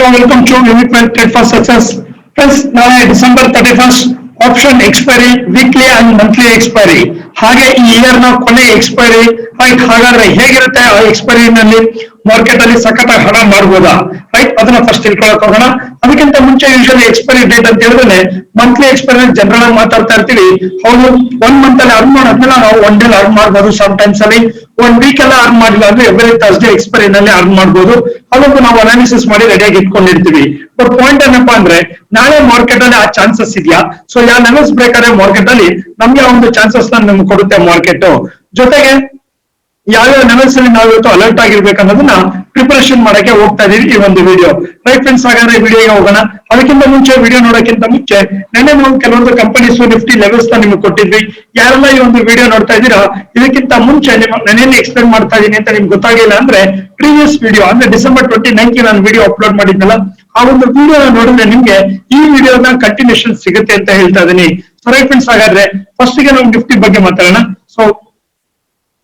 Hello, welcome to Unit Trade for Success. Friends, ನಾಳೆ December 31st option expiry weekly and monthly expiry ಹಾಗೆ ಈ year ನ ಕೊನೆ expiry right. ಹಾಗಾದ್ರೆ ಹೇಗಿರುತ್ತೆ ಆ ಎಕ್ಸ್ಪೈರಿ ನಲ್ಲಿ ಮಾರ್ಕೆಟ್ ಅಲ್ಲಿ ಸಖತ್ ಹಣ ಮಾಡಬಹುದಾ ರೈಟ್, ಅದನ್ನ ಫಸ್ಟ್ ತಿಳ್ಕೊಳಕ್ ಹೋಗೋಣ. ಅದಕ್ಕಿಂತ ಮುಂಚೆ ಯೂಶಲಿ ಎಕ್ಸ್ಪೈರಿ ಡೇಟ್ ಅಂತ ಹೇಳಿದ್ರೆ ಮಂತ್ಲಿ ಎಕ್ಸ್ಪೈರಿ ಜನರಲ್ ಆಗಿ ಮಾತಾಡ್ತಾ ಇರ್ತೀವಿ. ಹೌದು, 1 ಮಂತ್ ಅಲ್ಲಿ ಅರ್ನ್ ಮಾಡೋದ್ಮೇಲೆ ನಾವು 1 ಡೇ ಅರ್ನ್ ಮಾಡಬಹುದು, ಸಮ್ ಟೈಮ್ಸ್ ಅಲ್ಲಿ 1 ವೀಕ್ ಎಲ್ಲ ಅರ್ನ್ ಮಾಡಿಲ್ಲ ಅಂದ್ರೆ ಎವ್ರಿ ಥರ್ಸ್ಡೇ ಎಕ್ಸ್ಪೈರಿ ನಲ್ಲಿ ಅರ್ನ್ ಮಾಡಬಹುದು. ಅದೊಂದು ನಾವು ಅನಾಲಿಸಿಸ್ ಮಾಡಿ ರೆಡಿಯಾಗಿ ಇಟ್ಕೊಂಡಿರ್ತೀವಿ. ಬಟ್ ಪಾಯಿಂಟ್ ಏನಪ್ಪಾ ಅಂದ್ರೆ ನಾಳೆ ಮಾರ್ಕೆಟ್ ಅಲ್ಲಿ ಆ ಚಾನ್ಸಸ್ ಇದೆಯಾ? ಸೊ ಯಾವ ಲೆವೆಲ್ಸ್ ಬೇಕಾದ್ರೆ ಮಾರ್ಕೆಟ್ ಅಲ್ಲಿ ನಮ್ಗೆ ಒಂದು ಚಾನ್ಸಸ್ ನಮ್ಗೆ ಕೊಡುತ್ತೆ ಮಾರ್ಕೆಟ್. ಜೊತೆಗೆ ಯಾವ್ಯಾವ ಲೆವೆಲ್ಸ್ ಅಲ್ಲಿ ನಾವು ಇವತ್ತು ಅಲರ್ಟ್ ಆಗಿರ್ಬೇಕು ಅನ್ನೋದನ್ನ ಪ್ರಿಪರೇಷನ್ ಮಾಡಕ್ಕೆ ಹೋಗ್ತಾ ಇದೀವಿ ಈ ಒಂದು ವಿಡಿಯೋ. ರೈಟ್ ಫ್ರೆಂಡ್ಸ್, ಹಾಗಾದ್ರೆ ವಿಡಿಯೋಗೆ ಹೋಗೋಣ. ಅದಕ್ಕಿಂತ ಮುಂಚೆ ವಿಡಿಯೋ ನೋಡೋಕ್ಕಿಂತ ಮುಂಚೆ ನೆನ್ನೆ ನಾವು ಕೆಲವೊಂದು ಕಂಪನೀಸ್ ನಿಫ್ಟಿ ಲೆವೆಲ್ಸ್ ನ ನಿಮ್ಗೆ ಕೊಟ್ಟಿದ್ವಿ. ಯಾರೆಲ್ಲ ಈ ಒಂದು ವಿಡಿಯೋ ನೋಡ್ತಾ ಇದ್ದೀರಾ, ಇದಕ್ಕಿಂತ ಮುಂಚೆ ನಾನೇನು ಎಕ್ಸ್ಪ್ಲೇನ್ ಮಾಡ್ತಾ ಇದೀನಿ ಅಂತ ನಿಮ್ಗೆ ಗೊತ್ತಾಗಿಲ್ಲ ಅಂದ್ರೆ ಪ್ರೀವಿಯಸ್ ವಿಡಿಯೋ ಅಂದ್ರೆ ಡಿಸೆಂಬರ್ 29 ನಾನು ವಿಡಿಯೋ ಅಪ್ಲೋಡ್ ಮಾಡಿದ್ನಲ್ಲ, ಆ ಒಂದು ವಿಡಿಯೋ ನೋಡಿದ್ರೆ ನಿಮ್ಗೆ ಈ ವಿಡಿಯೋನ ಕಂಟಿನ್ಯೂಷನ್ ಸಿಗುತ್ತೆ ಅಂತ ಹೇಳ್ತಾ ಇದೀನಿ. ಸೊ ರೈಟ್ ಫ್ರೆಂಡ್ಸ್, ಹಾಗಾದ್ರೆ ಫಸ್ಟ್ ಗೆ ನಾವು ನಿಫ್ಟಿ ಬಗ್ಗೆ ಮಾತಾಡೋಣ. ಸೊ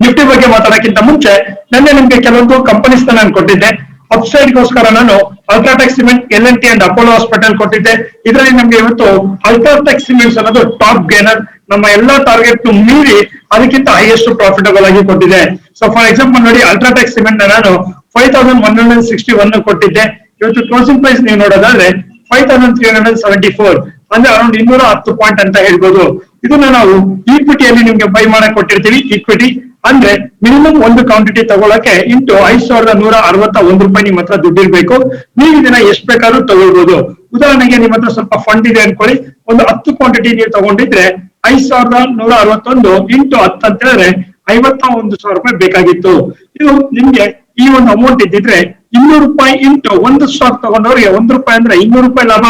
ನಿಫ್ಟಿ ಬಗ್ಗೆ ಮಾತಾಡೋಕ್ಕಿಂತ ಮುಂಚೆ ನಿನ್ನೆ ನಿಮ್ಗೆ ಕೆಲವೊಂದು ಕಂಪನೀಸ್ ನಾನು ಕೊಟ್ಟಿದ್ದೆ. ಅಪ್ಸೈಡ್ ಗೋಸ್ಕರ ನಾನು UltraTech cement, LNT and Apollo hospital ಕೊಟ್ಟಿದ್ದೆ. ಇದರಲ್ಲಿ ನಮ್ಗೆ ಇವತ್ತು ಅಲ್ಟ್ರಾಟೆಕ್ ಸಿಮೆಂಟ್ಸ್ ಅನ್ನೋದು ಟಾಪ್ ಗೇನರ್, ನಮ್ಮ ಎಲ್ಲಾ ಟಾರ್ಗೆಟ್ ಮೀರಿ ಅದಕ್ಕಿಂತ ಹೈಯೆಸ್ಟ್ ಪ್ರಾಫಿಟಬಲ್ ಆಗಿ ಕೊಟ್ಟಿದೆ. ಸೊ ಫಾರ್ ಎಕ್ಸಾಂಪಲ್ ನೋಡಿ, ಅಲ್ಟ್ರಾಟೆಕ್ ಸಿಮೆಂಟ್ ನಾನು 5161 ಕೊಟ್ಟಿದ್ದೆ. ಇವತ್ತು ಕ್ಲೋಸಿಂಗ್ ಪ್ರೈಸ್ ನೀವು ನೋಡೋದಾದ್ರೆ 5374, ಅಂದ್ರೆ ಅರೌಂಡ್ 210 ಪಾಯಿಂಟ್ ಅಂತ ಹೇಳ್ಬೋದು. ಇದನ್ನ ನಾವು ಈಕ್ವಿಟಿಯಲ್ಲಿ ನಿಮ್ಗೆ ಬೈ ಮಾಡಕ್ ಕೊಟ್ಟಿರ್ತೀವಿ. ಈಕ್ವಿಟಿ ಅಂದ್ರೆ ಮಿನಿಮಮ್ ಒಂದು ಕ್ವಾಂಟಿಟಿ ತಗೊಳಕ್ಕೆ ಇಂಟು 5161 ರೂಪಾಯಿ ನಿಮ್ಮ ಹತ್ರ ದುಡ್ಡಿರ್ಬೇಕು. ನೀವು ಇದನ್ನ ಎಷ್ಟು ಬೇಕಾದ್ರೂ ತಗೊಳ್ಬಹುದು. ಉದಾಹರಣೆಗೆ ನಿಮ್ಮ ಹತ್ರ ಸ್ವಲ್ಪ ಫಂಡ್ ಇದೆ ಅನ್ಕೊಳ್ಳಿ, ಒಂದು 10 ಕ್ವಾಂಟಿಟಿ ನೀವು ತಗೊಂಡಿದ್ರೆ 5161 ಇಂಟು 10 ಅಂತ ಹೇಳಿದ್ರೆ 51,000 ರೂಪಾಯಿ ಬೇಕಾಗಿತ್ತು. ಇದು ನಿಮ್ಗೆ ಈ ಒಂದು ಅಮೌಂಟ್ ಇದ್ದಿದ್ರೆ 200 ರೂಪಾಯಿ ಇಂಟು ಒಂದು ಸ್ಟಾಕ್ ತಗೊಂಡವ್ರಿಗೆ 1 ರೂಪಾಯಿ ಅಂದ್ರೆ 200 ರೂಪಾಯಿ ಲಾಭ.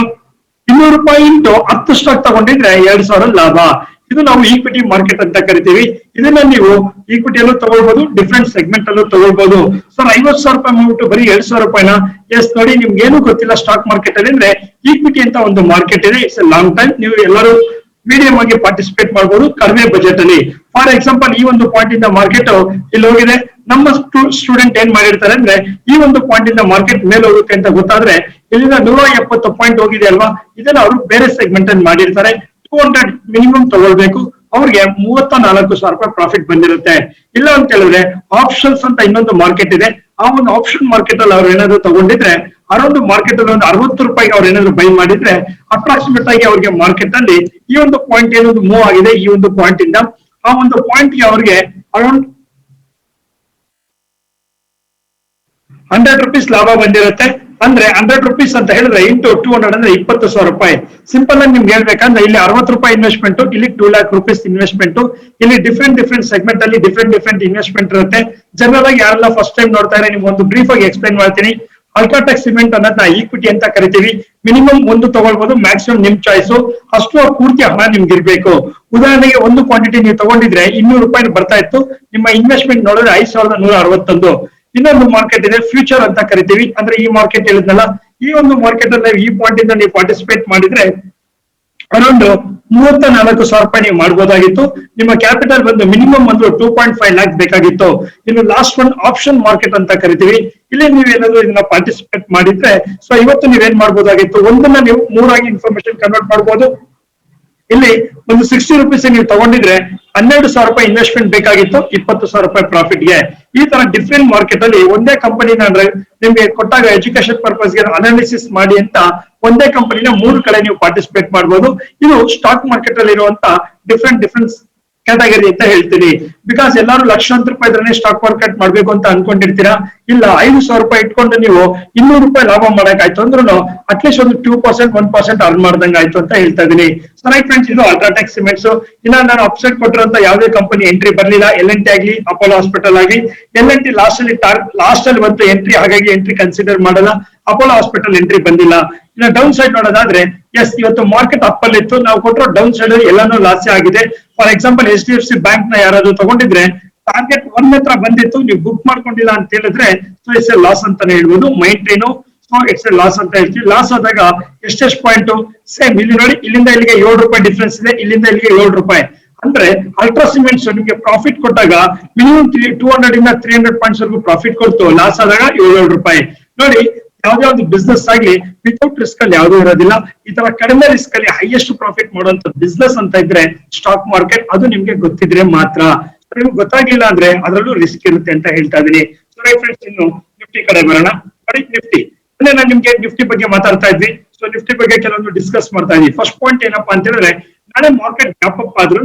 200 ರೂಪಾಯಿ ಇಂಟು 10 ಸ್ಟಾಕ್ ತಗೊಂಡಿದ್ರೆ 2,000 ಲಾಭ. ಇದು ನಾವು ಈಕ್ವಿಟಿ ಮಾರ್ಕೆಟ್ ಅಂತ ಕರಿತೀವಿ. ಇದನ್ನ ನೀವು ಈಕ್ವಿಟಿಯಲ್ಲೂ ತಗೊಳ್ಬಹುದು, ಡಿಫ್ರೆಂಟ್ ಸೆಗ್ಮೆಂಟ್ ಅಲ್ಲೂ ತಗೊಳ್ಬಹುದು. ಸರ್ 50,000 ರೂಪಾಯಿ ಮಾಡ್ಬಿಟ್ಟು ಬರೀ 2,000 ರೂಪಾಯಿನ? ಎಸ್, ನೋಡಿ, ನಿಮ್ಗೆ ಏನು ಗೊತ್ತಿಲ್ಲ ಸ್ಟಾಕ್ ಮಾರ್ಕೆಟ್ ಅಲ್ಲಿ ಅಂದ್ರೆ ಈಕ್ವಿಟಿ ಅಂತ ಒಂದು ಮಾರ್ಕೆಟ್ ಇದೆ. It's A long time. ನೀವು ಎಲ್ಲರೂ ಮೀಡಿಯಂ ಆಗಿ ಪಾರ್ಟಿಸಿಪೇಟ್ ಮಾಡಬಹುದು ಕಡಿಮೆ ಬಜೆಟ್ ಅಲ್ಲಿ. ಫಾರ್ ಎಕ್ಸಾಂಪಲ್ ಈ ಒಂದು ಪಾಯಿಂಟ್ ಇಂದ ಮಾರ್ಕೆಟ್ ಇಲ್ಲಿ ಹೋಗಿದೆ. ನಮ್ಮ ಸ್ಟೂಡೆಂಟ್ ಏನ್ ಮಾಡಿರ್ತಾರೆ ಅಂದ್ರೆ ಈ ಒಂದು ಪಾಯಿಂಟ್ ಇಂದ ಮಾರ್ಕೆಟ್ ಮೇಲೆ ಹೋಗುತ್ತೆ ಅಂತ ಗೊತ್ತಾದ್ರೆ ಇಲ್ಲಿಂದ 170 ಪಾಯಿಂಟ್ ಹೋಗಿದೆ ಅಲ್ವಾ, ಇದನ್ನ ಅವರು ಬೇರೆ ಸೆಗ್ಮೆಂಟ್ ಅಲ್ಲಿ ಮಾಡಿರ್ತಾರೆ. 200 ಮಿನಿಮಮ್ ತಗೊಳ್ಬೇಕು, ಅವ್ರಿಗೆ 34,000 ರೂಪಾಯಿ ಪ್ರಾಫಿಟ್ ಬಂದಿರುತ್ತೆ. ಇಲ್ಲ ಅಂತ ಹೇಳಿದ್ರೆ ಆಪ್ಷನ್ಸ್ ಅಂತ ಇನ್ನೊಂದು ಮಾರ್ಕೆಟ್ ಇದೆ. ಆ ಒಂದು ಆಪ್ಷನ್ ಮಾರ್ಕೆಟ್ ಅಲ್ಲಿ ಅವ್ರು ಏನಾದ್ರು ತಗೊಂಡಿದ್ರೆ ಅರೌಂಡ್ ಮಾರ್ಕೆಟ್ ಅಲ್ಲಿ ಒಂದು 60 ರೂಪಾಯಿಗೆ ಅವ್ರು ಏನಾದ್ರು ಬೈ ಮಾಡಿದ್ರೆ ಅಪ್ರಾಕ್ಸಿಮೇಟ್ ಆಗಿ ಅವ್ರಿಗೆ ಮಾರ್ಕೆಟ್ ಅಲ್ಲಿ ಈ ಒಂದು ಪಾಯಿಂಟ್ ಏನೊಂದು ಮೂವ್ ಆಗಿದೆ, ಈ ಒಂದು ಪಾಯಿಂಟ್ ಇಂದ ಆ ಒಂದು ಪಾಯಿಂಟ್ ಗೆ ಅವ್ರಿಗೆ ಅರೌಂಡ್ 100 ರೂಪೀಸ್ ಲಾಭ ಬಂದಿರುತ್ತೆ. ಅಂದ್ರೆ 100 ರೂಪೀಸ್ ಅಂತ ಹೇಳಿದ್ರೆ ಇಂಟು 200 ಅಂದ್ರೆ 20,000 ರೂಪಾಯಿ. ಸಿಂಪಲ್ ಆಗಿ ನಿಮ್ಗೆ ಹೇಳ್ಬೇಕಂದ್ರೆ ಇಲ್ಲಿ 60 ರೂಪಾಯಿ ಇನ್ವೆಸ್ಟ್ಮೆಂಟ್, ಇಲ್ಲಿ 2 lakh ರೂಪೀಸ್ ಇನ್ವೆಸ್ಟ್ಮೆಂಟ್. ಇಲ್ಲಿ ಡಿಫ್ರೆಂಟ್ ಸೆಗ್ಮೆಂಟ್ ಅಲ್ಲಿ ಡಿಫ್ರೆಂಟ್ ಇನ್ವೆಸ್ಟ್ಮೆಂಟ್ ಇರುತ್ತೆ. ಜನರಲ್ ಆಗಿ ಯಾರೆಲ್ಲ ಫಸ್ಟ್ ಟೈಮ್ ನೋಡ್ತಾ ಇದ್ರೆ ನಿಮ್ಗೆ ಒಂದು ಬ್ರೀಫ್ ಆಗಿ ಎಕ್ಸ್ಪ್ಲೈನ್ ಮಾಡ್ತೀನಿ. ಅಲ್ಟ್ರಾಟೆಕ್ ಸಿಮೆಂಟ್ ಅನ್ನೋದನ್ನ ಈಕ್ವಿಟಿ ಅಂತ ಕರಿತೀವಿ. ಮಿನಿಮಮ್ ಒಂದು ತಗೊಳ್ಬಹುದು, ಮ್ಯಾಕ್ಸಿಮಮ್ ನಿಮ್ ಚಾಯ್ಸ್. ಅಷ್ಟು ಪೂರ್ತಿ ಹಣ ನಿಮ್ಗೆ ಇರ್ಬೇಕು. ಉದಾಹರಣೆಗೆ ಒಂದು ಕ್ವಾಂಟಿಟಿ ನೀವು ತಗೊಂಡಿದ್ರೆ 200 ರೂಪಾಯಿ ಬರ್ತಾ ಇತ್ತು, ನಿಮ್ಮ ಇನ್ವೆಸ್ಟ್ಮೆಂಟ್ ನೋಡಿದ್ರೆ 5,161. ಇನ್ನೊಂದು ಮಾರ್ಕೆಟ್ ಇದೆ, ಫ್ಯೂಚರ್ ಅಂತ ಕರಿತೀವಿ. ಅಂದ್ರೆ ಈ ಮಾರ್ಕೆಟ್ ಹೇಳಿದ್ನಲ್ಲ, ಈ ಒಂದು ಮಾರ್ಕೆಟ್ ಅಲ್ಲಿ ಈ ಪಾಯಿಂಟ್ ಇಂದ ನೀವು ಪಾರ್ಟಿಸಿಪೇಟ್ ಮಾಡಿದ್ರೆ ಅರೌಂಡ್ 34,000 ರೂಪಾಯಿ ನೀವು ಮಾಡಬಹುದಾಗಿತ್ತು. ನಿಮ್ಮ ಕ್ಯಾಪಿಟಲ್ ಬಂದು ಮಿನಿಮಮ್ ಒಂದು 2.5 lakh ಬೇಕಾಗಿತ್ತು. ಇನ್ನು ಲಾಸ್ಟ್ ಒನ್ ಆಪ್ಷನ್ ಮಾರ್ಕೆಟ್ ಅಂತ ಕರಿತೀವಿ. ಇಲ್ಲಿ ನೀವೇನಾದ್ರು ಇದನ್ನ ಪಾರ್ಟಿಸಿಪೇಟ್ ಮಾಡಿದ್ರೆ ಸೊ ಇವತ್ತು ನೀವೇನ್ ಮಾಡ್ಬೋದಾಗಿತ್ತು, ಒಂದನ್ನ ನೀವು 3 ಆಗಿ ಇನ್ಫಾರ್ಮೇಶನ್ ಕನ್ವರ್ಟ್ ಮಾಡ್ಬೋದು. ಇಲ್ಲಿ ಒಂದು 60 ರೂಪೀಸ್ ನೀವು ತಗೊಂಡಿದ್ರೆ 12,000 ರೂಪಾಯಿ ಇನ್ವೆಸ್ಟ್ಮೆಂಟ್ ಬೇಕಾಗಿತ್ತು, 20,000 ರೂಪಾಯಿ ಪ್ರಾಫಿಟ್ ಗೆ. ಈ ತರ ಡಿಫ್ರೆಂಟ್ ಮಾರ್ಕೆಟ್ ಅಲ್ಲಿ ಒಂದೇ ಕಂಪನಿನ ಅಂದ್ರೆ ನಿಮ್ಗೆ ಕೊಟ್ಟಾಗ ಎಜುಕೇಶನ್ ಪರ್ಪಸ್ ಗೆ ಅನಾಲಿಸಿಸ್ ಮಾಡಿ ಅಂತ ಒಂದೇ ಕಂಪನಿನ 3 ಕಡೆ ನೀವು ಪಾರ್ಟಿಸಿಪೇಟ್ ಮಾಡಬಹುದು. ಇದು ಸ್ಟಾಕ್ ಮಾರ್ಕೆಟ್ ಅಲ್ಲಿ ಇರುವಂತ ಡಿಫ್ರೆಂಟ್ ಕ್ಯಾಟಗರಿ ಅಂತ ಹೇಳ್ತೀನಿ. ಬಿಕಾಸ್ ಎಲ್ಲರೂ ಲಕ್ಷಾಂತರ ರೂಪಾಯಿ ಇದ್ರೆ ಸ್ಟಾಕ್ ಮಾರ್ಕೆಟ್ ಮಾಡ್ಬೇಕು ಅಂತ ಅನ್ಕೊಂಡಿರ್ತೀರಾ. ಇಲ್ಲ, 5,000 ರೂಪಾಯಿ ಇಟ್ಕೊಂಡು ನೀವು 200 ರೂಪಾಯಿ ಲಾಭ ಮಾಡಕ್ಕಾಯ್ತು ಅಂದ್ರೂ ಅಟ್ಲೀಸ್ಟ್ ಒಂದು 2%, 1% ಅರ್ನ್ ಮಾಡ್ದಂಗೆ ಆಯ್ತು ಅಂತ ಹೇಳ್ತಾ ಇದೀನಿ. ಸೊ ರೈಟ್ ಫ್ರೆಂಡ್ಸ್, ಇದು ಅಲ್ಟ್ರಾಟೆಕ್ ಸಿಮೆಂಟ್ಸ್. ಇನ್ನ ನಾನು ಅಪ್ಸೈಡ್ ಕೊಟ್ಟಿರೋಂತ ಯಾವುದೇ ಕಂಪನಿ ಎಂಟ್ರಿ ಬರ್ಲಿಲ್ಲ. LNT ಆಗ್ಲಿ, ಅಪೋಲೋ ಹಾಸ್ಪಿಟಲ್ ಆಗ್ಲಿ. LNT ಲಾಸ್ಟ್ ಅಲ್ಲಿ ಬಂತು ಎಂಟ್ರಿ, ಹಾಗಾಗಿ ಎಂಟ್ರಿ ಕನ್ಸಿಡರ್ ಮಾಡಲ್ಲ. ಅಪೋಲೋ ಹಾಸ್ಪಿಟಲ್ ಎಂಟ್ರಿ ಬಂದಿಲ್ಲ. ಇನ್ನು ಡೌನ್ ಸೈಡ್ ನೋಡೋದಾದ್ರೆ ಎಸ್, ಇವತ್ತು ಮಾರ್ಕೆಟ್ ಅಪ್ ಅಲ್ಲಿ ಇತ್ತು, ನಾವು ಕೊಟ್ಟಿರೋ ಡೌನ್ ಸೈಡ್ ಎಲ್ಲಾನು ಲಾಸ್ ಆಗಿದೆ. ಫಾರ್ ಎಕ್ಸಾಂಪಲ್ HDFC ಬ್ಯಾಂಕ್ ನ ಯಾರಾದ್ರೂ ತಗೊಂಡಿದ್ರೆ ಟಾರ್ಗೆಟ್ 1 ಹತ್ರ ಬಂದಿತ್ತು, ನೀವು ಬುಕ್ ಮಾಡ್ಕೊಂಡಿಲ್ಲ ಅಂತ ಹೇಳಿದ್ರೆ ಸೊ ಇಟ್ಸ್ ಎ ಲಾಸ್ ಅಂತಾನೆ ಹೇಳ್ಬೋದು. ಮೈಂಟೈನು ಸೊ ಇಟ್ಸ್ ಎ ಲಾಸ್ ಅಂತ ಹೇಳ್ತೀವಿ. ಲಾಸ್ ಆದಾಗ ಎಷ್ಟೆಷ್ಟು ಪಾಯಿಂಟ್ ಸೇಮ್ ಇಲ್ಲಿ ನೋಡಿ, ಇಲ್ಲಿಂದ ಇಲ್ಲಿಗೆ 7 ರೂಪಾಯಿ ಡಿಫ್ರೆನ್ಸ್ ಇದೆ, ಇಲ್ಲಿಂದ ಇಲ್ಲಿಗೆ 7 ರೂಪಾಯಿ. ಅಂದ್ರೆ ಅಲ್ಟ್ರಾ ಸಿಮೆಂಟ್ಸ್ ನಿಮಗೆ ಪ್ರಾಫಿಟ್ ಕೊಟ್ಟಾಗ ಮಿನಿಮಮ್ 200 ಇಂದ 300 ಪಾಯಿಂಟ್ಸ್ ವರೆಗೂ ಪ್ರಾಫಿಟ್ ಕೊಡ್ತು, ಲಾಸ್ ಆದಾಗ 7 ರೂಪಾಯಿ. ನೋಡಿ, ಯಾವುದೇ ಒಂದು ಬಿಸ್ನೆಸ್ ಆಗ್ಲಿ ವಿತೌಟ್ ರಿಸ್ಕ್ ಅಲ್ಲಿ ಯಾವುದೂ ಇರೋದಿಲ್ಲ. ಈ ತರ ಕಡಿಮೆ ರಿಸ್ಕ್ ಅಲ್ಲಿ ಹೈಯೆಸ್ಟ್ ಪ್ರಾಫಿಟ್ ಮಾಡುವಂತ ಬಿಸ್ನೆಸ್ ಅಂತ ಇದ್ರೆ ಸ್ಟಾಕ್ ಮಾರ್ಕೆಟ್, ಅದು ನಿಮ್ಗೆ ಗೊತ್ತಿದ್ರೆ ಮಾತ್ರ. ನಿಮ್ಗೆ ಗೊತ್ತಾಗ್ಲಿಲ್ಲ ಅಂದ್ರೆ ಅದರಲ್ಲೂ ರಿಸ್ಕ್ ಇರುತ್ತೆ ಅಂತ ಹೇಳ್ತಾ ಇದೀನಿ. ಸೊ ರೈಟ್ ಫ್ರೆಂಡ್ಸ್, ಇನ್ನು ನಿಫ್ಟಿ ಕಡೆ ಬರೋಣ. ನೋಡಿ ನಿಫ್ಟಿ, ನಾನು ನಿಮ್ಗೆ ನಿಫ್ಟಿ ಬಗ್ಗೆ ಮಾತಾಡ್ತಾ ಇದ್ವಿ. ಸೊ ನಿಫ್ಟಿ ಬಗ್ಗೆ ಕೆಲವೊಂದು ಡಿಸ್ಕಸ್ ಮಾಡ್ತಾ ಇದ್ವಿ. ಫಸ್ಟ್ ಪಾಯಿಂಟ್ ಏನಪ್ಪಾ ಅಂತ ಹೇಳಿದ್ರೆ, ನಾಳೆ ಮಾರ್ಕೆಟ್ ಗ್ಯಾಪ್ ಅಪ್ ಆದ್ರೂ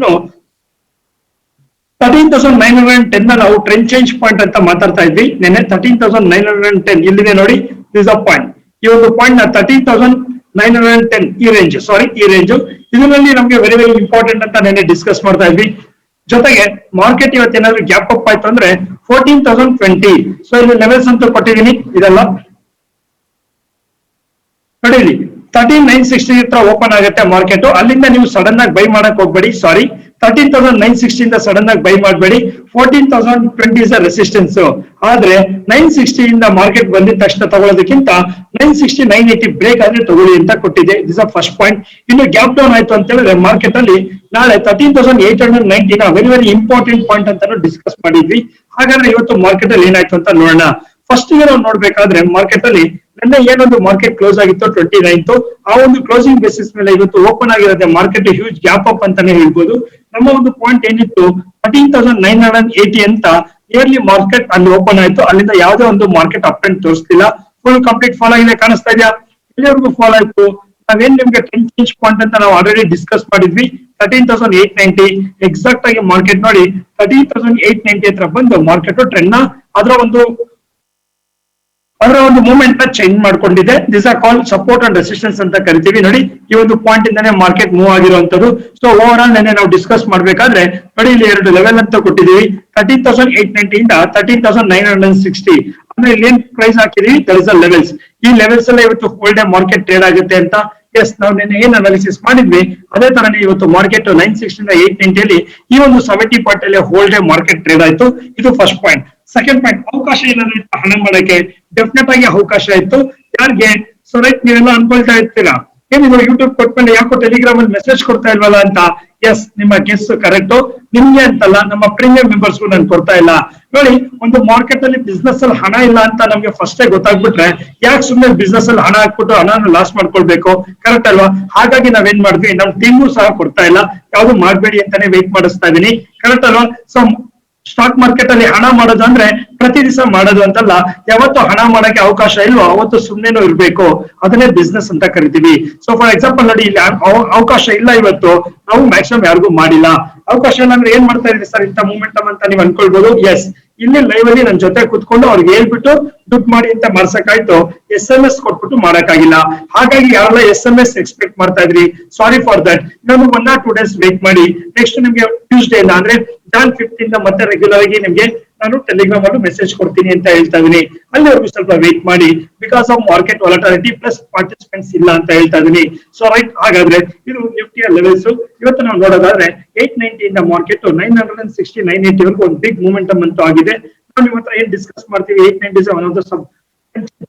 13,910 ನಾವು ಟ್ರೆಂಡ್ ಚೇಂಜ್ ಪಾಯಿಂಟ್ ಅಂತ ಮಾತಾಡ್ತಾ ಇದ್ವಿ. ನೆನ್ನೆ 13,910 ಇಲ್ಲಿದೆ ನೋಡಿ, ದಿಸ್ ಅ ಪಾಯಿಂಟ್. ಈ ಒಂದು ಪಾಯಿಂಟ್ ನ 13,910 ಈ ರೇಂಜ್ ಇದರಲ್ಲಿ ನಮಗೆ ವೆರಿ ವೆರಿ ಇಂಪಾರ್ಟೆಂಟ್ ಅಂತ ನೆನ್ನೆ ಡಿಸ್ಕಸ್ ಮಾಡ್ತಾ ಇದ್ವಿ. ಜೊತೆಗೆ ಮಾರ್ಕೆಟ್ ಇವತ್ತು ಏನಾದ್ರು ಗ್ಯಾಪ್ ಅಪ್ ಆಯ್ತು ಅಂದ್ರೆ 14,020. ಸೊ ಇಲ್ಲಿ ಲೆವೆಲ್ಸ್ ಅಂತ ಕೊಟ್ಟಿದ್ದೀನಿ, ಇದೆಲ್ಲ ನೋಡಿ. 13,960 ಹತ್ರ ಓಪನ್ ಆಗುತ್ತೆ ಮಾರ್ಕೆಟ್. ಅಲ್ಲಿಂದ ನೀವು ಸಡನ್ ಆಗಿ ಬೈ ಮಾಡಕ್ ಹೋಗ್ಬೇಡಿ. ಸಾರಿ, 13,960 ಇಂದ ಸಡನ್ ಆಗಿ ಬೈ ಮಾಡಬೇಡಿ. 14,020 ಇಸ್ ರೆಸಿಸ್ಟೆನ್ಸ್. ಆದ್ರೆ 960 ಇಂದ ಮಾರ್ಕೆಟ್ ಬಂದಿದ ತಕ್ಷಣ ತಗೊಳ್ಳೋದಕ್ಕಿಂತ 960, 980 ಬ್ರೇಕ್ ಆದ್ರೆ ತಗೊಳ್ಳಿ ಅಂತ ಕೊಟ್ಟಿದೆ. This a first point. ಇನ್ನು ಗ್ಯಾಪ್ ಡೌನ್ ಆಯ್ತು ಅಂತ ಹೇಳಿದ್ರೆ ಮಾರ್ಕೆಟ್ ಅಲ್ಲಿ ನಾಳೆ 13,890 ವೆರಿ ವೆರಿ ಇಂಪಾರ್ಟೆಂಟ್ ಪಾಯಿಂಟ್ ಅಂತ ಡಿಸ್ಕಸ್ ಮಾಡಿದ್ವಿ. ಹಾಗಾದ್ರೆ ಇವತ್ತು ಮಾರ್ಕೆಟ್ ಅಲ್ಲಿ ಏನಾಯ್ತು ಅಂತ ನೋಡೋಣ. ಫಸ್ಟ್ ಗೆ ನಾವು ನೋಡ್ಬೇಕಾದ್ರೆ ಮಾರ್ಕೆಟ್ ಅಲ್ಲಿ ನಿನ್ನೆ ಏನೊಂದು ಮಾರ್ಕೆಟ್ ಕ್ಲೋಸ್ ಆಗಿತ್ತು 29th, ಆ ಒಂದು ಕ್ಲೋಸಿಂಗ್ ಬೇಸಿಸ್ ಮೇಲೆ ಇವತ್ತು ಓಪನ್ ಆಗಿರುತ್ತೆ ಮಾರ್ಕೆಟ್ ಹ್ಯೂಜ್ ಗ್ಯಾಪ್ ಅಪ್ ಅಂತಾನೆ ಹೇಳ್ಬೋದು. ನಮ್ಮ ಒಂದು ಪಾಯಿಂಟ್ ಏನಿತ್ತು 13,980 ಅಂತ ಇಯರ್ಲಿ ಮಾರ್ಕೆಟ್ ಅಲ್ಲಿ ಓಪನ್ ಆಯ್ತು. ಅಲ್ಲಿಂದ ಯಾವುದೇ ಒಂದು ಮಾರ್ಕೆಟ್ ಅಪ್ ಟ್ರೆಂಡ್ ತೋರಿಸ್ತಿಲ್ಲ, ಫುಲ್ ಕಂಪ್ಲೀಟ್ ಫಾಲ್ ಆಗಿದೆ. ಕಾಣಿಸ್ತಾ ಇದೆಯಾ? ಇಲ್ಲಿವರೆಗೂ ಫಾಲ್ ಆಯ್ತು. ನಾವೇನ್ ನಿಮ್ಗೆ ಟ್ರೆಂಡ್ ಚೇಂಜ್ ಪಾಯಿಂಟ್ ಅಂತ ನಾವು ಆಲ್ರೆಡಿ ಡಿಸ್ಕಸ್ ಮಾಡಿದ್ವಿ. 13,890 ಎಕ್ಸಾಕ್ಟ್ ಆಗಿ ಮಾರ್ಕೆಟ್ ನೋಡಿ 13,890 ಹತ್ರ ಬಂದು ಮಾರ್ಕೆಟ್ ಟ್ರೆಂಡ್ ನ ಅದರ ಒಂದು ಮೂವ್ಮೆಂಟ್ ನ ಚೇಂಜ್ ಮಾಡ್ಕೊಂಡಿದೆ. This are call support and resistance ಅಂತ ಕರಿತೀವಿ. ನೋಡಿ, ಈ ಒಂದು ಪಾಯಿಂಟ್ ಇಂದಾನೆ ಮಾರ್ಕೆಟ್ ಮೂವ್ ಆಗಿರುವಂತದ್ದು. ಸೊ ಓವರ್ ಆಲ್ ನಾವು ಡಿಸ್ಕಸ್ ಮಾಡ್ಬೇಕಾದ್ರೆ ನೋಡಿ, ಇಲ್ಲಿ ಎರಡು ಲೆವೆಲ್ ಅಂತ ಕೊಟ್ಟಿದೀವಿ. 13,890 ಇಂದ 13,960 ಅಂದ್ರೆ ಇಲ್ಲಿ ಏನ್ ಪ್ರೈಸ್ ಹಾಕಿದೀವಿ, ದಟ್ ಇಸ್ ದ ಲೆವೆಲ್ಸ್. ಈ ಲೆವೆಲ್ಸ್ ಎಲ್ಲ ಇವತ್ತು ಹೋಲ್ ಡೇ ಮಾರ್ಕೆಟ್ ಟ್ರೇಡ್ ಆಗುತ್ತೆ ಅಂತ. ಎಸ್, ನಾವು ನಿನ್ನೆ ಏನ್ ಅನಾಲಿಸಿಸ್ ಮಾಡಿದ್ವಿ ಅದೇ ತರನೇ ಇವತ್ತು ಮಾರ್ಕೆಟ್ 960 ಇಂದ 890 ಅಲ್ಲಿ ಈ ಒಂದು 70 ಪಾಯಿಂಟ್ ಅಲ್ಲಿ ಹೋಲ್ ಡೇ ಮಾರ್ಕೆಟ್ ಟ್ರೇಡ್ ಆಯ್ತು. ಇದು ಫಸ್ಟ್ ಪಾಯಿಂಟ್. ಸೆಕೆಂಡ್ ಪಾಯಿಂಟ್, ಅವಕಾಶ ಏನಾದ್ರು ಹಣ ಮಾಡಕ್ಕೆ ಡೆಫಿನೆಟ್ ಆಗಿ ಅವಕಾಶ ಇತ್ತು. ಯಾರಿಗೆ? ಸೊ ರೈಟ್, ನೀವೆಲ್ಲ ಅನ್ಕೊಳ್ತಾ ಇರ್ತೀರಾ, ಏನಿದ್ರು ಯೂಟ್ಯೂಬ್ ಕೊಟ್ಮೇಲೆ ಯಾಕೋ ಟೆಲಿಗ್ರಾಮ್ ಅಲ್ಲಿ ಮೆಸೇಜ್ ಕೊಡ್ತಾ ಇಲ್ವಲ್ಲ ಅಂತ. ಎಸ್, ನಿಮ್ಮ ಗೆಸ್ ಕರೆಕ್ಟ್. ನಿಮ್ಗೆ ಅಂತಲ್ಲ, ನಮ್ಮ ಪ್ರೀಮಿಯಂ ಮೆಂಬರ್ಸ್ಗೂ ನಾನು ಕೊಡ್ತಾ ಇಲ್ಲ. ನೋಡಿ, ಒಂದು ಮಾರ್ಕೆಟ್ ಅಲ್ಲಿ ಬಿಸ್ನೆಸ್ ಅಲ್ಲಿ ಹಣ ಇಲ್ಲ ಅಂತ ನಮ್ಗೆ ಫಸ್ಟ್ ಗೊತ್ತಾಗ್ಬಿಟ್ರೆ ಯಾಕೆ ಸುಮ್ಮನೆ ಬಿಸ್ನೆಸ್ ಅಲ್ಲಿ ಹಣ ಹಾಕ್ಬಿಟ್ಟು ಹಣನ ಲಾಸ್ ಮಾಡ್ಕೊಳ್ಬೇಕು? ಕರೆಕ್ಟ್ ಅಲ್ವಾ? ಹಾಗಾಗಿ ನಾವೇನ್ ಮಾಡಿದ್ವಿ, ನಮ್ ಟೀಮ್ಗೂ ಸಹ ಕೊಡ್ತಾ ಇಲ್ಲ, ಯಾವ್ದು ಮಾಡ್ಬೇಡಿ ಅಂತಾನೆ ವೇಟ್ ಮಾಡಿಸ್ತಾ ಇದೀನಿ. ಕರೆಕ್ಟ್ ಅಲ್ವಾ? ಸೊ ಸ್ಟಾಕ್ ಮಾರ್ಕೆಟ್ ಅಲ್ಲಿ ಹಣ ಮಾಡೋದು ಅಂದ್ರೆ ಪ್ರತಿ ದಿವಸ ಮಾಡೋದು ಅಂತಲ್ಲ. ಯಾವತ್ತು ಹಣ ಮಾಡಕ್ಕೆ ಅವಕಾಶ ಇಲ್ವೋ ಅವತ್ತು ಸುಮ್ನೆನೂ ಇರ್ಬೇಕು, ಅದನ್ನೇ ಬಿಸ್ನೆಸ್ ಅಂತ ಕರಿತೀವಿ. ಸೊ ಫಾರ್ ಎಕ್ಸಾಂಪಲ್ ನೋಡಿ, ಇಲ್ಲಿ ಅವಕಾಶ ಇಲ್ಲ, ಇವತ್ತು ನಾವು ಮ್ಯಾಕ್ಸಿಮಮ್ ಯಾರಿಗೂ ಮಾಡಿಲ್ಲ. ಅವಕಾಶ ಇಲ್ಲ ಅಂದ್ರೆ ಏನ್ ಮಾಡ್ತಾ ಇದೀವಿ ಸರ್ ಇಂತ ಮೂಮೆಂಟಮ್ ಅಂತ ನೀವು ಅನ್ಕೊಳ್ಬಹುದು. ಎಸ್, ಇಲ್ಲಿ ಲೈವ್ ಅಲ್ಲಿ ನನ್ನ ಜೊತೆ ಕುತ್ಕೊಂಡು ಅವ್ರಿಗೆ ಹೇಳ್ಬಿಟ್ಟು ದುಡ್ಡು ಮಾಡಿ ಅಂತ ಮಾಡ್ಸಕ್ಕಾಯ್ತು, SMS ಕೊಟ್ಬಿಟ್ಟು ಮಾಡಕ್ಕಾಗಿಲ್ಲ. ಹಾಗಾಗಿ ಯಾರೆಲ್ಲ SMS ಎಕ್ಸ್ಪೆಕ್ಟ್ ಮಾಡ್ತಾ ಇದ್ರಿ, ಸಾರಿ ಫಾರ್ ದಟ್. ಇನ್ನೊಂದು 1 or 2 days ವೇಟ್ ಮಾಡಿ. ನೆಕ್ಸ್ಟ್ ನಿಮ್ಗೆ ಟ್ಯೂಸ್ಡೇ ಇಂದ ಅಂದ್ರೆ Jan 5th ಇಂದ ಮತ್ತೆ ರೆಗ್ಯುಲರ್ ಆಗಿ ನಿಮ್ಗೆ ನಾನು ಟೆಲಿಗ್ರಾಮ್ ಅಲ್ಲೂ ಮೆಸೇಜ್ ಕೊಡ್ತೀನಿ ಅಂತ ಹೇಳ್ತಾ ಇದೀನಿ. ಅಲ್ಲಿವರೆಗೂ ಸ್ವಲ್ಪ ವೇಟ್ ಮಾಡಿ, because of market volatility plus participants ಇಲ್ಲ ಅಂತ ಹೇಳ್ತಾ ಇದೀನಿ. ಸೊ ರೈಟ್, ಹಾಗಾದ್ರೆ ಇದು ನಿಫ್ಟಿಯ ಲೆವೆಲ್ಸ್. ಇವತ್ತು ನಾವು ನೋಡೋದಾದ್ರೆ 890 ಇಂದ ಮಾರ್ಕೆಟ್ 960, 980 ವರೆಗೂ ಒಂದು ಬಿಗ್ ಮೂಮೆಂಟಮ್ ಅಂತೂ ಆಗಿದೆ. ನಾವು ನಿಮ್ಮ ಹತ್ರ ಏನ್ ಡಿಸ್ಕಸ್ ಮಾಡ್ತೀವಿ, 890 one of the sub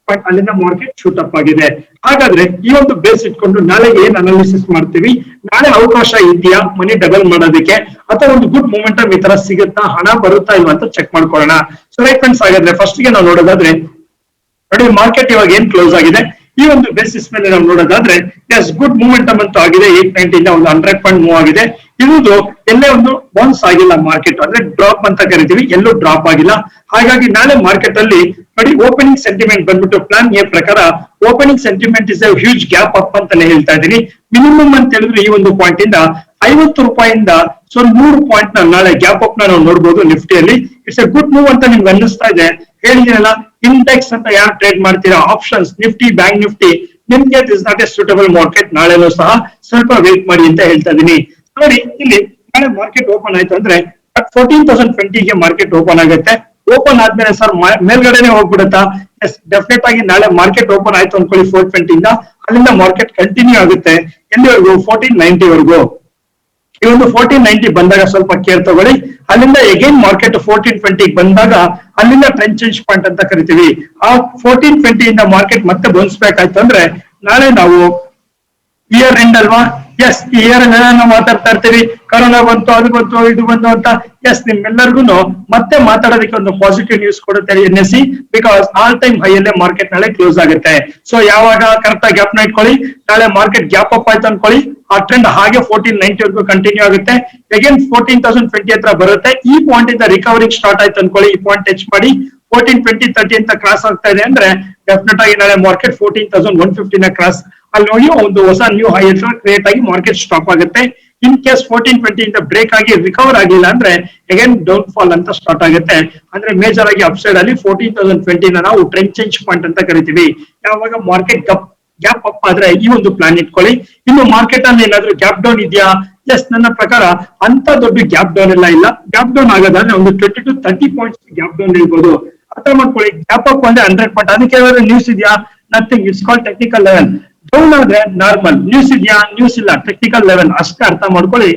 point, ಅಲ್ಲಿಂದ ಮಾರ್ಕೆಟ್ ಶೂಟ್ ಅಪ್ ಆಗಿದೆ. ಹಾಗಾದ್ರೆ ಈ ಒಂದು ಬೇಸ್ ಇಟ್ಕೊಂಡು ನಾಳೆ ಏನ್ ಅನಾಲಿಸಿಸ್ ಮಾಡ್ತೀವಿ, ನಾಳೆ ಅವಕಾಶ ಇದೆಯಾ ಮನಿ ಡಬಲ್ ಮಾಡೋದಕ್ಕೆ, ಅಥವಾ ಒಂದು ಗುಡ್ ಮೂಮೆಂಟಮ್ ಈ ತರ ಸಿಗುತ್ತಾ, ಹಣ ಬರುತ್ತಾ ಇಲ್ವಾ ಅಂತ ಚೆಕ್ ಮಾಡ್ಕೊಳ್ಳೋಣ. ಸೊ ರೈಟ್ ಫ್ರೆಂಡ್ಸ್, ಹಾಗಾದ್ರೆ ಫಸ್ಟ್ ಗೆ ನಾವು ನೋಡೋದಾದ್ರೆ ನೋಡಿ, ಮಾರ್ಕೆಟ್ ಇವಾಗ ಏನ್ ಕ್ಲೋಸ್ ಆಗಿದೆ, ಈ ಒಂದು ಬೇಸಿಸ್ ಮೇಲೆ ನಾವು ನೋಡೋದಾದ್ರೆ ಎಸ್ ಗುಡ್ ಮೂಮೆಂಟಮ್ ಅಂತೂ ಆಗಿದೆ. 890 ಇಂದ ಒಂದು 100 ಪಾಯಿಂಟ್ ಮೂವ್ ಆಗಿದೆ. ಇರುವುದು ಎಲ್ಲೇ ಒಂದು ಬೌನ್ಸ್ ಆಗಿಲ್ಲ ಮಾರ್ಕೆಟ್, ಅಂದ್ರೆ ಡ್ರಾಪ್ ಅಂತ ಕರಿತೀವಿ, ಎಲ್ಲೂ ಡ್ರಾಪ್ ಆಗಿಲ್ಲ. ಹಾಗಾಗಿ ನಾಳೆ ಮಾರ್ಕೆಟ್ ಅಲ್ಲಿ ನೋಡಿ, ಓಪನಿಂಗ್ ಸೆಂಟಿಮೆಂಟ್ ಬಂದ್ಬಿಟ್ಟು ಪ್ಲಾನ್ ಎ ಪ್ರಕಾರ opening sentiment is A huge gap up ಅಂತಾನೆ ಹೇಳ್ತಾ ಇದೀನಿ. ಮಿನಿಮಮ್ ಅಂತ ಹೇಳಿದ್ರೆ ಈ ಒಂದು ಪಾಯಿಂಟ್ ಇಂದ 50 ರೂಪಾಯಿಂದ ಸೊ 100 ಪಾಯಿಂಟ್ ನ ನಾಳೆ ಗ್ಯಾಪ್ ಅಪ್ ನಾವು ನೋಡಬಹುದು ನಿಫ್ಟಿಯಲ್ಲಿ. ಇಟ್ಸ್ ಎ ಗುಡ್ ಮೂವ್ ಅಂತ ನಿಮ್ಗೆ ಅನ್ನಿಸ್ತಾ ಇದೆ. ಹೇಳಿದಿರಲ್ಲ, ಇಂಡೆಕ್ಸ್ ಅಂತ ಯಾರು ಟ್ರೇಡ್ ಮಾಡ್ತೀರಾ, ಆಪ್ಷನ್ಸ್, ನಿಫ್ಟಿ, ಬ್ಯಾಂಕ್ ನಿಫ್ಟಿ, ನಿಮ್ಗೆ is not a suitable market. ನಾಳೆನೂ ಸಹ ಸ್ವಲ್ಪ ವೇಟ್ ಮಾಡಿ ಅಂತ ಹೇಳ್ತಾ ಇದೀನಿ. ನೋಡಿ, ಇಲ್ಲಿ ನಾಳೆ ಮಾರ್ಕೆಟ್ ಓಪನ್ ಆಯ್ತು ಅಂದ್ರೆ 14,020 ಗೆ ಮಾರ್ಕೆಟ್ ಓಪನ್ ಆಗುತ್ತೆ. ಓಪನ್ ಆದ್ಮೇಲೆ ಸರ್ ಮೇಲ್ಗಡೆನೆ ಹೋಗ್ಬಿಡುತ್ತಾ? ಎಸ್, ಡೆಫಿನೆಟ್ ಆಗಿ ನಾಳೆ ಮಾರ್ಕೆಟ್ ಓಪನ್ ಆಯ್ತು ಅನ್ಕೊಳ್ಳಿ 420 ಇಂದ, ಅಲ್ಲಿಂದ ಮಾರ್ಕೆಟ್ ಕಂಟಿನ್ಯೂ ಆಗುತ್ತೆ ಎಲ್ಲಿವರೆಗೂ, 1490 ವರೆಗೂ. ಈ ಒಂದು 1490 ಬಂದಾಗ ಸ್ವಲ್ಪ ಕೇರ್ ತಗೊಳ್ಳಿ. ಅಲ್ಲಿಂದ ಎಗೈನ್ ಮಾರ್ಕೆಟ್ 1420 ಬಂದಾಗ ಅಲ್ಲಿಂದ ಟ್ರೆಂಡ್ ಚೇಂಜ್ ಪಾಯಿಂಟ್ ಅಂತ ಕರಿತೀವಿ. ಆ 1420 ಇಂದ ಮಾರ್ಕೆಟ್ ಮತ್ತೆ ಬೌನ್ಸ್ ಬ್ಯಾಕ್ ಆಯ್ತು ಅಂದ್ರೆ ನಾಳೆ ನಾವು ಇಯರ್ ಎಂಡ್ ಅಲ್ವಾ, ಎಸ್ ಈ ಇಯರ್ ನಾವು ಮಾತಾಡ್ತಾ ಇರ್ತೀವಿ, ಕರೋನಾ ಬಂತು, ಅದು ಬಂತು, ಇದು ಬಂತು ಅಂತ. ಎಸ್ ನಿಮ್ಮೆಲ್ಲರಿಗೂ ಮತ್ತೆ ಮಾತಾಡೋದಕ್ಕೆ ಒಂದು ಪಾಸಿಟಿವ್ ನ್ಯೂಸ್ ಕೊಡುತ್ತೆ NSE, because all time high ಅಲ್ಲೇ ಮಾರ್ಕೆಟ್ ನಾಳೆ ಕ್ಲೋಸ್ ಆಗುತ್ತೆ. ಸೊ ಯಾವಾಗ ಕರೆಕ್ಟ್ ಆಗಿ ಗ್ಯಾಪ್ ನ ಇಟ್ಕೊಳ್ಳಿ, ನಾಳೆ ಮಾರ್ಕೆಟ್ ಗ್ಯಾಪ್ ಅಪ್ ಆಯ್ತು ಅನ್ಕೊಳ್ಳಿ, ಆ ಟ್ರೆಂಡ್ ಹಾಗೆ 1490 ವರೆಗೂ ಕಂಟಿನ್ಯೂ ಆಗುತ್ತೆ. ಅಗೇನ್ 14,020 ಹತ್ರ ಬರುತ್ತೆ. ಈ ಪಾಯಿಂಟ್ ಇಂದ ರಿಕವರಿಂಗ್ ಸ್ಟಾರ್ಟ್ ಆಯ್ತು ಅನ್ಕೊಳ್ಳಿ, ಈ ಪಾಯಿಂಟ್ ಟಚ್ ಮಾಡಿ 14,20,30 ಅಂತ ಕ್ರಾಸ್ ಆಗ್ತಾ ಇದೆ ಅಂದ್ರೆ ಡೆಫಿನೆಟ್ ಆಗಿ ನಾಳೆ ಮಾರ್ಕೆಟ್ 14,150 ನ ಕ್ರಾಸ್ ಅಲ್ಲಿ ನೋಡಿ ಒಂದು ಹೊಸ ನ್ಯೂ ಹೈ ಕ್ರಿಯೇಟ್ ಆಗಿ ಮಾರ್ಕೆಟ್ ಸ್ಟಾಪ್ ಆಗುತ್ತೆ. ಇನ್ ಕೇಸ್ 1420 ಇಂದ ಬ್ರೇಕ್ ಆಗಿ ರಿಕವರ್ ಆಗಿಲ್ಲ ಅಂದ್ರೆ ಅಗೇನ್ ಡೌನ್ ಫಾಲ್ ಅಂತ ಸ್ಟಾರ್ಟ್ ಆಗುತ್ತೆ. ಅಂದ್ರೆ ಮೇಜರ್ ಆಗಿ ಅಪ್ಸೈಡ್ ಅಲ್ಲಿ 14,020 ನ ನಾವು ಟ್ರೆಂಡ್ ಚೇಂಜ್ ಪಾಯಿಂಟ್ ಅಂತ ಕರಿತೀವಿ. ಯಾವಾಗ ಮಾರ್ಕೆಟ್ ಗ್ಯಾಪ್ ಅಪ್ ಆದ್ರೆ ಈ ಒಂದು ಪ್ಲಾನ್ ಇಟ್ಕೊಳ್ಳಿ. ಇನ್ನು ಮಾರ್ಕೆಟ್ ಅಲ್ಲಿ ಏನಾದ್ರೂ ಗ್ಯಾಪ್ ಡೌನ್ ಇದೆಯಾ? ಎಸ್, ನನ್ನ ಪ್ರಕಾರ ಅಂತ ದೊಡ್ಡ ಗ್ಯಾಪ್ ಡೌನ್ ಎಲ್ಲ ಇಲ್ಲ. ಗ್ಯಾಪ್ ಡೌನ್ ಆಗೋದಾದ್ರೆ ಒಂದು 20 to 30 ಪಾಯಿಂಟ್ಸ್ ಗ್ಯಾಪ್ ಡೌನ್ ಇರ್ಬೋದು. ಅರ್ಥ ಮಾಡ್ಕೊಳ್ಳಿ, ಗ್ಯಾಪ್ ಅಪ್ ಅಂದ್ರೆ 100 ಪಾಯಿಂಟ್. ಅದಕ್ಕೆ ನ್ಯೂಸ್ ಇದೆಯಾ? Nothing, it's called technical level. Down ಆದ್ರೆ ನಾರ್ಮಲ್. ನ್ಯೂಸ್ ಇದೆಯಾ? ನ್ಯೂಸ್ ಇಲ್ಲ. ಟೆಕ್ನಿಕಲ್ ಲೆವೆಲ್ ಅಷ್ಟೇ ಅರ್ಥ ಮಾಡ್ಕೊಳ್ಳಿ.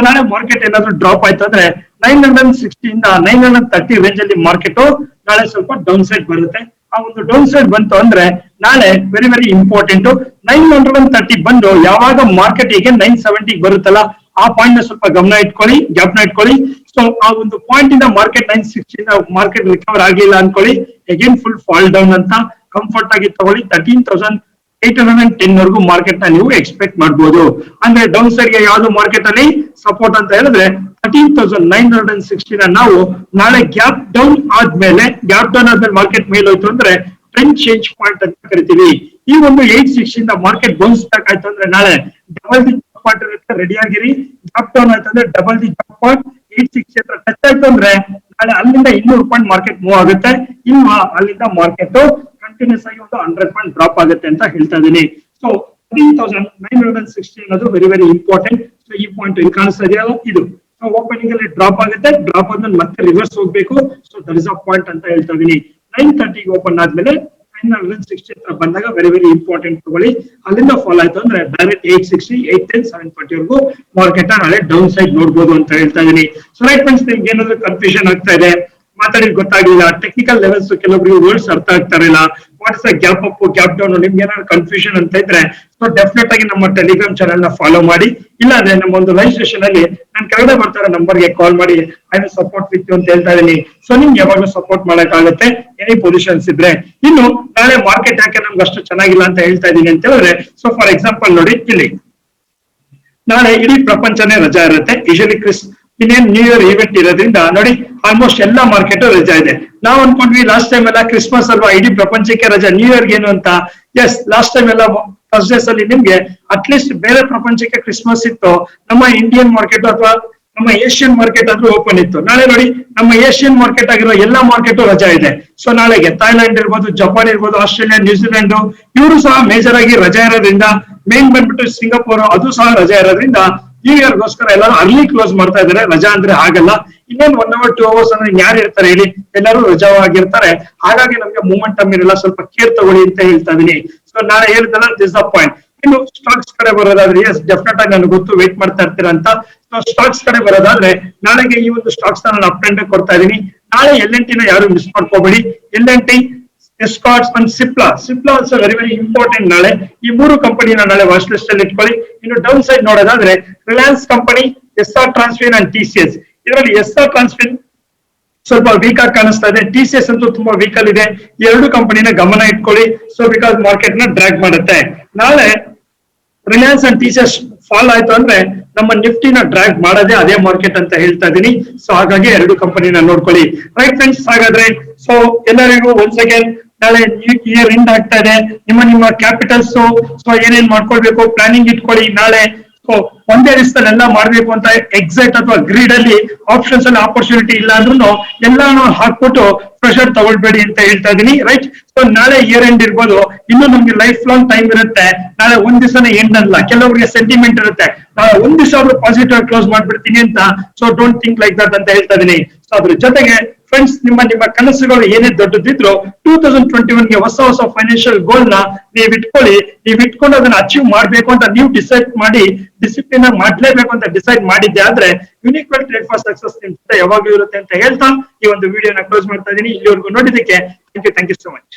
ನಾಳೆ ಮಾರ್ಕೆಟ್ ಏನಾದ್ರು ಡ್ರಾಪ್ ಆಯ್ತು ಅಂದ್ರೆ 960 ಇಂದ 930 ರೇಂಜ್ ಅಲ್ಲಿ ಮಾರ್ಕೆಟ್ ನಾಳೆ ಸ್ವಲ್ಪ ಡೌನ್ ಸೈಡ್ ಬರುತ್ತೆ. ಆ ಒಂದು ಡೌನ್ ಸೈಡ್ ಬಂತು ಅಂದ್ರೆ ನಾಳೆ ವೆರಿ ವೆರಿ ಇಂಪಾರ್ಟೆಂಟ್ 930 ಬಂದು ಯಾವಾಗ ಮಾರ್ಕೆಟ್ ಈಗ 970 ಬರುತ್ತಲ್ಲ ಆ ಪಾಯಿಂಟ್ ನ ಸ್ವಲ್ಪ ಗಮನ ಇಟ್ಕೊಳ್ಳಿ, ಗ್ಯಾಪ್ ನ ಇಟ್ಕೊಳ್ಳಿ. ಸೊ ಆ ಒಂದು ಪಾಯಿಂಟ್ ಇಂದ ಮಾರ್ಕೆಟ್ 960 ಇಂದ ಮಾರ್ಕೆಟ್ ರಿಕವರ್ ಆಗಿಲ್ಲ ಅನ್ಕೊಳ್ಳಿ, ಅಗೇನ್ ಫುಲ್ ಫಾಲ್ ಡೌನ್ ಅಂತ ಕಂಫರ್ಟ್ ಆಗಿ ತಗೊಳ್ಳಿ. 13,810 ವರೆಗೂ ಮಾರ್ಕೆಟ್ ನ ನೀವು ಎಕ್ಸ್ಪೆಕ್ಟ್ ಮಾಡಬಹುದು. ಅಂದ್ರೆ ಡೌನ್ ಸೈಡ್ ಗೆ ಯಾವ್ದು ಮಾರ್ಕೆಟ್ ಅಲ್ಲಿ ಸಪೋರ್ಟ್ ಅಂತ ಹೇಳಿದ್ರೆ 13,960 ನ ನಾವು ನಾಳೆ ಗ್ಯಾಪ್ ಡೌನ್ ಆದ್ಮೇಲೆ ಮಾರ್ಕೆಟ್ ಮೇಲೆ ಹೋಯ್ತು ಅಂದ್ರೆ ಟ್ರೆಂಡ್ ಚೇಂಜ್ ಪಾಯಿಂಟ್ ಅಂತ ಕರಿತೀವಿ. ಈ ಒಂದು 860 ಇಂದ ಮಾರ್ಕೆಟ್ ಬೌನ್ಸ್ ಬ್ಯಾಕ್ ಆಯ್ತು ಅಂದ್ರೆ ನಾಳೆ ಡಬಲ್ ದಿ ಪಾಯಿಂಟ್ ಇರುತ್ತೆ, ರೆಡಿ ಆಗಿರಿ. ಗ್ಯಾಪ್ ಡೌನ್ ಆಯ್ತು ಅಂದ್ರೆ ಡಬಲ್ ದಿ ಪಾಯಿಂಟ್ 860 ಹತ್ರ ಟಚ್ ಆಯ್ತು ಅಂದ್ರೆ ನಾಳೆ ಅಲ್ಲಿಂದ 200 ಪಾಯಿಂಟ್ ಮಾರ್ಕೆಟ್ ಮೂವ್ ಆಗುತ್ತೆ. ಇನ್ನು ಅಲ್ಲಿಂದ ಮಾರ್ಕೆಟ್ ಕಂಟಿನ್ಯೂಸ್ ಆಗಿ ಒಂದು 100 ಪಾಯಿಂಟ್ ಡ್ರಾಪ್ ಆಗುತ್ತೆ ಅಂತ ಹೇಳ್ತಾ ಇದೀನಿ. ಸೊ 13,960 ಅನ್ನೋದು ವೆರಿ ವೆರಿ ಇಂಪಾರ್ಟೆಂಟ್. ಸೊ ಈ ಪಾಯಿಂಟ್ ಇಲ್ಲಿ ಕಾಣಿಸ್ತಾ ಇದೆಯಲ್ಲ, ಇದು ಓಪನಿಂಗ್ ಅಲ್ಲಿ ಡ್ರಾಪ್ ಆಗುತ್ತೆ, ಡ್ರಾಪ್ ಆದ್ಮೇಲೆ ಮತ್ತೆ ರಿವರ್ಸ್ ಹೋಗ್ಬೇಕು. So that is a point ಅಂತ ಹೇಳ್ತಾ ಇದೀನಿ. 930 ಓಪನ್ ಆದ್ಮೇಲೆ 960 ಹತ್ರ ಬಂದಾಗ ವೆರಿ ವೆರಿ ಇಂಪಾರ್ಟೆಂಟ್ ತಗೊಳ್ಳಿ. ಅಲ್ಲಿಂದ ಫಾಲ್ ಆಯ್ತು ಅಂದ್ರೆ ಡೈರೆಕ್ಟ್ 860, 810, 740 ವರೆಗೂ ಮಾರ್ಕೆಟ್ ನಾಳೆ ಡೌನ್ ಸೈಡ್ ನೋಡ್ಬೋದು ಅಂತ ಹೇಳ್ತಾ ಇದೀನಿ. ಸೊ ರೈಟ್ ಫ್ರೆಂಡ್ಸ್, ನಿಮ್ಗೆ ಏನಾದ್ರು ಕನ್ಫ್ಯೂಷನ್ ಆಗ್ತಾ ಇದೆ, ಮಾತಾಡಿ ಗೊತ್ತಾಗಿಲ್ಲ, ಟೆಕ್ನಿಕಲ್ ಲೆವೆಲ್ಸ್ ಕೆಲವೊಬ್ಬರಿಗೆ ವರ್ಡ್ಸ್ ಅರ್ಥ ಆಗ್ತಾ ಇರಲಿಲ್ಲ, what's the gap up gap down, ನಿಮ್ಗೆ ಏನಾದ್ರು ಕನ್ಫ್ಯೂಷನ್ ಅಂತ ಇದ್ರೆ ಸೊ ಡೆಫಿನೆಟ್ ಆಗಿ ನಮ್ಮ ಟೆಲಿಗ್ರಾಮ್ ಚಾನೆಲ್ ನ ಫಾಲೋ ಮಾಡಿ. ಇಲ್ಲಾಂದ್ರೆ ನಮ್ಮ ಒಂದು ಲೈವ್ ಸೆಷನ್ ಅಲ್ಲಿ ನಾನು ಕೆಳಗಡೆ ಬರ್ತಾರೋ ನಂಬರ್ಗೆ ಕಾಲ್ ಮಾಡಿ I will support with you ಅಂತ ಹೇಳ್ತಾ ಇದೀನಿ. ಸೊ ನಿಮ್ಗೆ ಯಾವಾಗಲೂ ಸಪೋರ್ಟ್ ಮಾಡಕ್ಕಾಗುತ್ತೆ ಎನಿ ಪೊಸಿಷನ್ಸ್ ಇದ್ರೆ. ಇನ್ನು ನಾಳೆ ಮಾರ್ಕೆಟ್ ಯಾಕೆ ನಮ್ಗೆ ಅಷ್ಟು ಚೆನ್ನಾಗಿಲ್ಲ ಅಂತ ಹೇಳ್ತಾ ಇದೀನಿ ಅಂತ ಹೇಳಿದ್ರೆ, ಸೊ ಫಾರ್ ಎಕ್ಸಾಂಪಲ್ ನೋಡಿ, ಇಲ್ಲಿ ನಾಳೆ ಇಡೀ ಪ್ರಪಂಚನೇ ರಜಾ ಇರುತ್ತೆ. ಯೂಶಲಿ ಇನ್ನೇನ್ ನ್ಯೂ ಇಯರ್ ಈವೆಂಟ್ ಇರೋದ್ರಿಂದ ನೋಡಿ ಆಲ್ಮೋಸ್ಟ್ ಎಲ್ಲಾ ಮಾರ್ಕೆಟ್ ರಜಾ ಇದೆ. ನಾವ್ ಅನ್ಕೊಂಡ್ವಿ ಲಾಸ್ಟ್ ಟೈಮ್ ಎಲ್ಲ ಕ್ರಿಸ್ಮಸ್ ಅಲ್ವಾ, ಇಡೀ ಪ್ರಪಂಚಕ್ಕೆ ರಜಾ, ನ್ಯೂ ಇಯರ್ ಏನು ಅಂತ. ಎಸ್, ಲಾಸ್ಟ್ ಟೈಮ್ ಎಲ್ಲ ಥರ್ಸ್ಡೇಸ್ ಅಲ್ಲಿ ನಿಮ್ಗೆ ಅಟ್ಲೀಸ್ಟ್ ಬೇರೆ ಪ್ರಪಂಚಕ್ಕೆ ಕ್ರಿಸ್ಮಸ್ ಇತ್ತು, ನಮ್ಮ ಇಂಡಿಯನ್ ಮಾರ್ಕೆಟ್ ಅಥವಾ ನಮ್ಮ ಏಷ್ಯನ್ ಮಾರ್ಕೆಟ್ ಆದ್ರೂ ಓಪನ್ ಇತ್ತು. ನಾಳೆ ನೋಡಿ ನಮ್ಮ ಏಷ್ಯನ್ ಮಾರ್ಕೆಟ್ ಆಗಿರೋ ಎಲ್ಲಾ ಮಾರ್ಕೆಟ್ ರಜಾ ಇದೆ. ಸೊ ನಾಳೆಗೆ ಥೈಲ್ಯಾಂಡ್ ಇರ್ಬೋದು, ಜಪಾನ್ ಇರ್ಬೋದು, ಆಸ್ಟ್ರೇಲಿಯಾ, ನ್ಯೂಜಿಲೆಂಡ್ ಇವರು ಸಹ ಮೇಜರ್ ಆಗಿ ರಜಾ ಇರೋದ್ರಿಂದ, ಮೇನ್ ಬಂದ್ಬಿಟ್ಟು ಸಿಂಗಾಪುರ್ ಅದು ಸಹ ರಜಾ ಇರೋದ್ರಿಂದ ನ್ಯೂ ಇಯರ್ ಗೋಸ್ಕರ ಎಲ್ಲರೂ ಅರ್ಲಿ ಕ್ಲೋಸ್ ಮಾಡ್ತಾ ಇದಾರೆ. ರಜಾ ಅಂದ್ರೆ ಆಗಲ್ಲ, ಇನ್ನೇನ್ 1 hour 2 hours ಅಂದ್ರೆ ಯಾರು ಇರ್ತಾರೆ ಹೇಳಿ, ಎಲ್ಲರೂ ರಜಾವಾಗಿರ್ತಾರೆ. ಹಾಗಾಗಿ ನಮ್ಗೆ ಮೂಮೆಂಟಮ್ ಇರಲ್ಲ, ಸ್ವಲ್ಪ ಕೇರ್ ತಗೊಳ್ಳಿ ಅಂತ ಹೇಳ್ತಾ ಇದೀನಿ. ಸೊ ನಾಳೆ ಹೇಳಿದಲ್ಲ, ದಿಸ್ ದ ಪಾಯಿಂಟ್. ಇನ್ನು ಸ್ಟಾಕ್ಸ್ ಕಡೆ ಬರೋದಾದ್ರೆ, ಎಸ್ ಡೆಫಿನೆಟ್ ಆಗಿ ನನಗೆ ಗೊತ್ತು ವೇಟ್ ಮಾಡ್ತಾ ಇರ್ತೀರಾ ಅಂತ. ಸೊ ಸ್ಟಾಕ್ಸ್ ಕಡೆ ಬರೋದಾದ್ರೆ ನಾಳೆಗೆ ಈ ಒಂದು ಸ್ಟಾಕ್ಸ್ ನಾನು ಅಪ್ ಅಂಡ್ ಕೊಡ್ತಾ ಇದೀನಿ. ನಾಳೆ L&T ನ ಯಾರು ಮಿಸ್ ಮಾಡ್ಕೋಬೇಡಿ. L&T, Escorts and Cipla also very very important. ನಾಳೆ ಈ 3 ಕಂಪನಿನ ನಾಳೆ ವಾಚ್ ಲಿಸ್ಟ್ ಅಲ್ಲಿ ಇಟ್ಕೊಳ್ಳಿ. ಇನ್ನು ಡೌನ್ ಸೈಡ್ ನೋಡೋದಾದ್ರೆ Reliance company, SR Transfin and TCS. ಇದರಲ್ಲಿ SR ಟ್ರಾನ್ಸ್ಫಿನ್ ಸ್ವಲ್ಪ ವೀಕ್ ಆಗಿ ಕಾಣಿಸ್ತಾ ಇದೆ, TCS ಅಂತೂ ತುಂಬಾ ವೀಕ್ ಅಲ್ಲಿ ಇದೆ. ಎರಡು ಕಂಪನಿನ ಗಮನ ಇಟ್ಕೊಳ್ಳಿ. ಸೊ ಬಿಕಾಸ್ ಮಾರ್ಕೆಟ್ ನ ಡ್ರ್ಯಾಗ್ ಮಾಡುತ್ತೆ. ನಾಳೆ ರಿಲಯನ್ಸ್ ಅಂಡ್ TCS ಫಾಲ್ ಆಯ್ತು ಅಂದ್ರೆ ನಮ್ಮ ನಿಫ್ಟಿನ ಡ್ರ್ಯಾಗ್ ಮಾಡೋದೇ ಅದೇ ಮಾರ್ಕೆಟ್ ಅಂತ ಹೇಳ್ತಾ ಇದೀನಿ. ಸೊ ಹಾಗಾಗಿ ಎರಡು ಕಂಪನಿನ ನೋಡ್ಕೊಳ್ಳಿ. ರೈಟ್ ಫ್ರೆಂಡ್ಸ್, ಹಾಗಾದ್ರೆ ಸೊ ಎಲ್ಲರಿಗೂ ಒನ್ಸ್ ಅಗೇನ್ ನಾಳೆ ನ್ಯೂ ಇಯರ್ ಎಂಡ್ ಆಗ್ತಾ ಇದೆ. ನಿಮ್ಮ ಕ್ಯಾಪಿಟಲ್ಸ್ ಸೊ ಏನೇನ್ ಮಾಡ್ಕೊಳ್ಬೇಕು ಪ್ಲಾನಿಂಗ್ ಇಟ್ಕೊಳ್ಳಿ. ನಾಳೆ ಸೊ ಒಂದೇ ದಿವಸದಲ್ಲಿ ಎಲ್ಲ ಮಾಡ್ಬೇಕು ಅಂತ ಎಕ್ಸೈಟ್ ಅಥವಾ ಗ್ರೀಡ್ ಅಲ್ಲಿ ಆಪ್ಷನ್ಸ್ ಅಲ್ಲಿ ಆಪರ್ಚುನಿಟಿ ಇಲ್ಲ ಅಂದ್ರೂ ಎಲ್ಲಾನು ಹಾಕ್ಬಿಟ್ಟು ಪ್ರೆಷರ್ ತಗೊಳ್ಬೇಡಿ ಅಂತ ಹೇಳ್ತಾ ಇದೀನಿ. ರೈಟ್, ಸೊ ನಾಳೆ ಇಯರ್ ಎಂಡ್ ಇರ್ಬೋದು, ಇನ್ನು ನಮ್ಗೆ ಲೈಫ್ ಲಾಂಗ್ ಟೈಮ್ ಇರುತ್ತೆ. ನಾಳೆ ಒಂದ್ ದಿವಸನೇ ಎಂಡ್ ಅಲ್ಲ, ಕೆಲವರಿಗೆ ಸೆಂಟಿಮೆಂಟ್ ಇರುತ್ತೆ, ನಾಳೆ ಒಂದ್ ದಿವಸ ಆದ್ರೂ ಪಾಸಿಟಿವ್ ಕ್ಲೋಸ್ ಮಾಡ್ಬಿಡ್ತೀನಿ ಅಂತ. So don't think like that ಅಂತ ಹೇಳ್ತಾ ಇದೀನಿ. ಸೊ ಅದ್ರ ಜೊತೆಗೆ ಫ್ರೆಂಡ್ಸ್, ನಿಮ್ಮ ಕನಸುಗಳು ಏನೇ ದೊಡ್ಡದಿದ್ರು 2021ಗೆ ಹೊಸ ಫೈನಾನ್ಷಿಯಲ್ ಗೋಲ್ ನ ನೀವ್ ಇಟ್ಕೊಂಡು ಅದನ್ನ ಅಚೀವ್ ಮಾಡ್ಬೇಕು ಅಂತ ನೀವು ಡಿಸೈಡ್ ಮಾಡಿ, ಡಿಸಿಪ್ಲಿನ್ ಮಾಡ್ಲೇಬೇಕು ಅಂತ ಡಿಸೈಡ್ ಮಾಡಿದ್ದೆ ಆದ್ರೆ unique wealth trade for success ನಿಮ್ ಜೊತೆ ಯಾವಾಗ್ಲೂ ಇರುತ್ತೆ ಅಂತ ಹೇಳ್ತಾ ಈ ಒಂದು ವಿಡಿಯೋನ ಕ್ಲೋಸ್ ಮಾಡ್ತಾ ಇದೀನಿ. ಇಲ್ಲಿವರೆಗೂ ನೋಡಿದಕ್ಕೆ ಥ್ಯಾಂಕ್ ಯು ಸೋ ಮಚ್.